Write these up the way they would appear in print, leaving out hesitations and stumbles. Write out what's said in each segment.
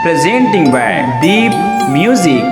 presenting by Deep Music.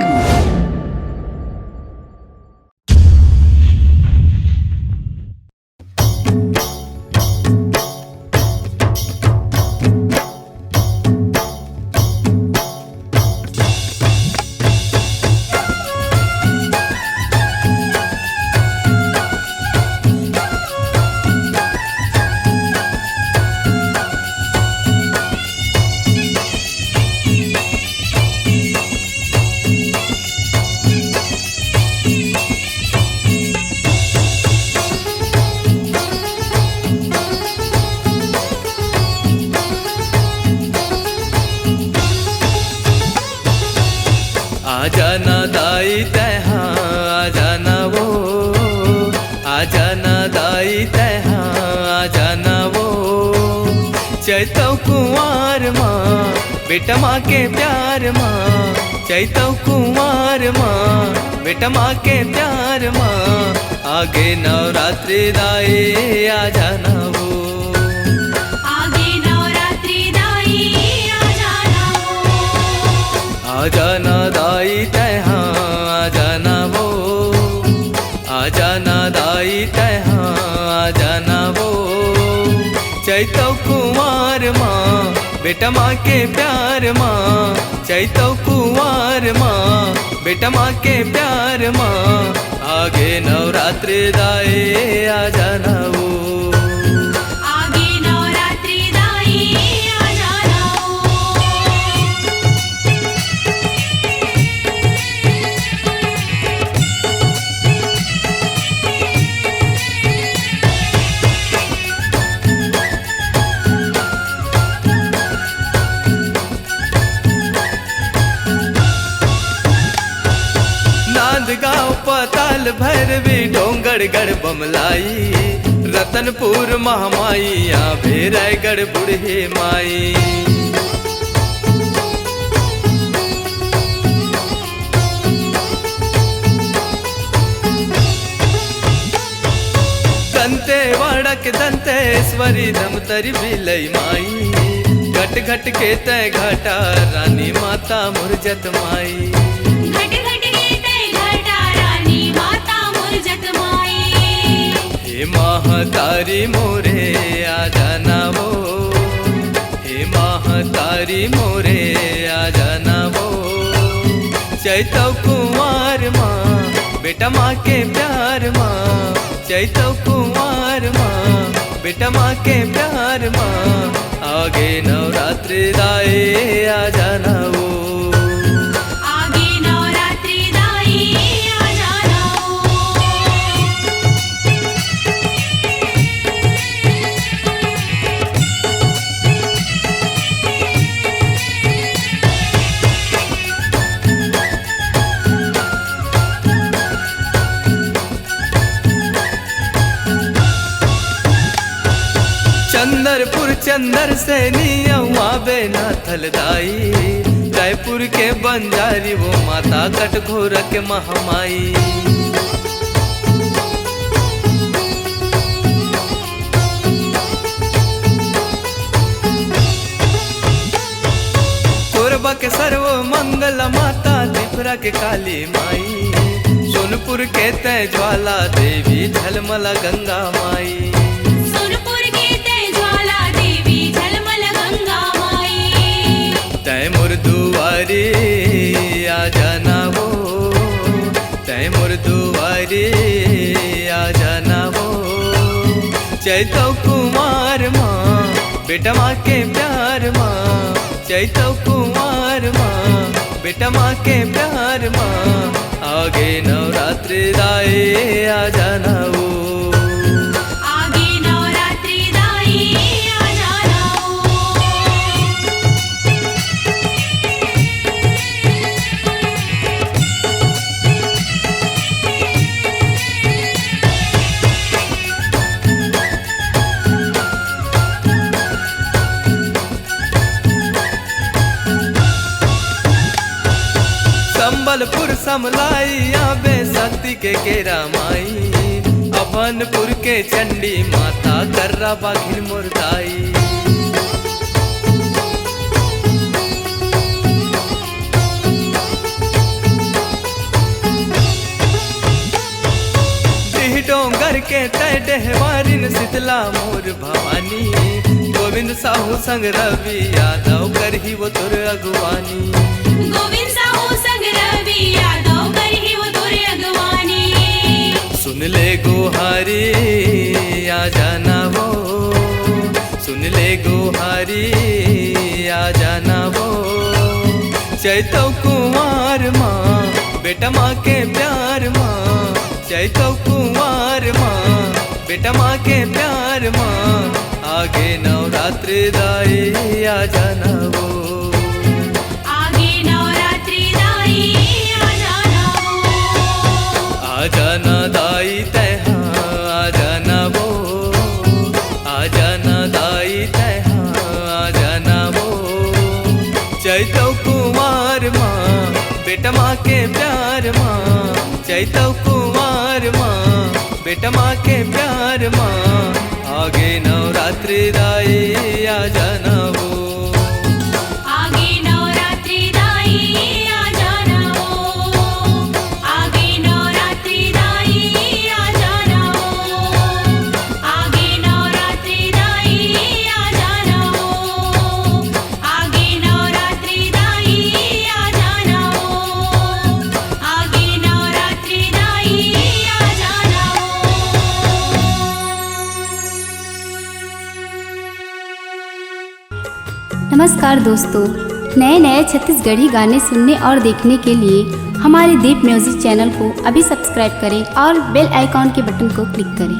आजा ना दाई तैहा आजा ना वो, आजा ना दाई तैहा आजा ना वो। चैतौ कुंवार माँ बेटा माँ के प्यार माँ, चैतौ कुंवार माँ बेटा माँ के प्यार माँ। आगे नवरात्रि दाई आजा ना वो, आजा ना दाई तैहा आजा ना वो, आजा ना दाई तैहा आजा ना वो। चैतौ कुंवार माँ बेटा माँ के प्यार माँ, चैतौ कुंवार माँ बेटा माँ के प्यार माँ। आगे नवरात्रि दाई आजा ना वो, गाँव पताल भैरवी डोंगरगढ़ बमलाई, रतनपुर महामाई यहाँ भेरायगढ़ बुढ़े माई। दंते वाड़क दंतेश्वरी धमतरी बिलई माई, घट घट के तय घटा रानी माता मुरजत माई। हे महतारी मोरे आजा ना वो, हे महतारी मोरे आजा ना वो। चैतौ कुंवार माँ बेटा माँ के प्यार माँ, चैतौ कुंवार माँ बेटा माँ के प्यार माँ। आगे नवरात्रि दाई आजा ना वो, चंदरपुर चंदर से नियवा बेना थलदाई, रायपुर के बंजारी वो माता कटघोर के महामाई। कोरबा के सर्व मंगल माता त्रिपुरा के काली माई, सोनपुर के तय ज्वाला देवी झलमला गंगा माई। तैमूर दुआरी आजा ना वो, तैमूर दुआरी आजा ना वो। चैतौ कुंवार माँ बेटा माँ के प्यार माँ, चैतौ कुंवार माँ बेटा माँ के प्यार माँ। आगे नवरात्रि दाई आजा ना वो, संबलपुर समलाई आबे शक्ति के केरा माई, अभनपुर के चंडी माता कर्रा बाघिर मुरदाई। के तय डेहवारिन शीतला मोर भवानी। गोविंद साहू संग रवि यादव करही वो तुर अगवानी। गोविंद साहू संग रवि यादव करही वो तुर अगवानी। सुन ले गोहारी आ जाना वो, सुन ले गोहारी आ जाना वो। चैतौ कुंवार माँ बेटा माँ के प्यार माँ। चैतौ कुंवार माँ बेटा माँ के प्यार माँ। आगे नवरात्रि दाई आ जाना वो। आगे नवरात्रि दाई आ जाना वो। आ जाना दाई तैहा आ जाना वो। आ जाना दाई तैहा आ जाना वो। चैतौ कुंवार माँ बेटा माँ के प्यार माँ। चैतौ कुंवार माँ बेटा माँ के प्यार माँ। आगे नवरात्रि दाई आ जाना वो। आगे नवरात्रि दाई आ जाना वो। आगे नवरात्रि दाई आ जाना वो। आगे नवरात्रि दाई आ जाना वो। आगे नवरात्रि दाई आ जाना वो। आगे नवरात्रि दाई आ जाना वो। नमस्कार दोस्तों, नए नए छत्तीसगढ़ी गाने सुनने और देखने के लिए हमारे दीप म्यूजिक चैनल को अभी सब्सक्राइब करें और बेल आइकॉन के बटन को क्लिक करें।